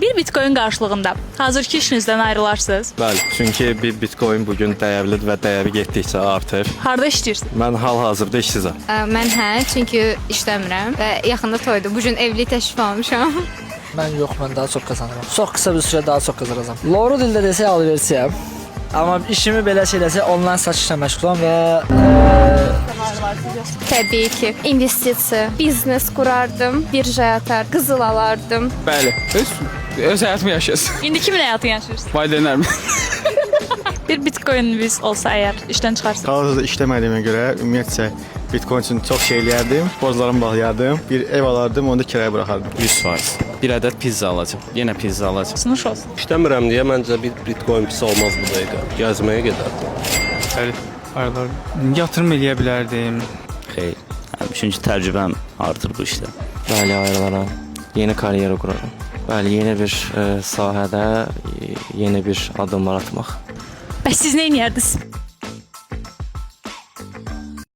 Bir bitcoin qarşılığında hazırki işinizdən ayrılarsınız. Bəli, çünki bir bitcoin bugün dəyərlidir və dəyəri getdikcə artır. Harda işləyirsiniz? Mən hal-hazırda işsizəm. Mən çünki işləmirəm və yaxında toydur. Bu gün evlilik təklif almışam. Mən yox, mən daha çox qazanıram. Çox qısa bir sürədə daha çox qazanacağam. Loru dildə desək alversiyam. Amma işimi belə şeyləsə onlayn satışla məşğulam və Təbii ki, investisiya, biznes qurardım, birjaya atar, qızıl alardım. Bəli, öz həyatımı yaşayırsın. İndi kimin həyatını yaşayırsınız? Valideynlərim. Bir bitcoininiz olsa əgər işdən çıxarsınız. Hal-hazırda işləmədiyimə görə ümumiyyətcə bitcoin üçün çox şey eləyərdim. Borclarımı bağlayardım, bir ev alardım, onu da kiraya buraxardım. 100%. Bir ədəd pizza alacağım. Yenə pizza alacağım. Sunuş olsun. İşləmirəm deyə məncə bir bitcoin pis olmaz bu dəqiqə. Gəzməyə gedərdim. Bəli, aralar yatırım eləyə bilərdim. Xeyr. Çünki təcrübəm artır bu işdə. Bəli, ayrılaram. Yeni karyera quraram. Bəli, yeni bir sahədə yeni bir addımlar atmaq. Bəs siz nə edərdiniz?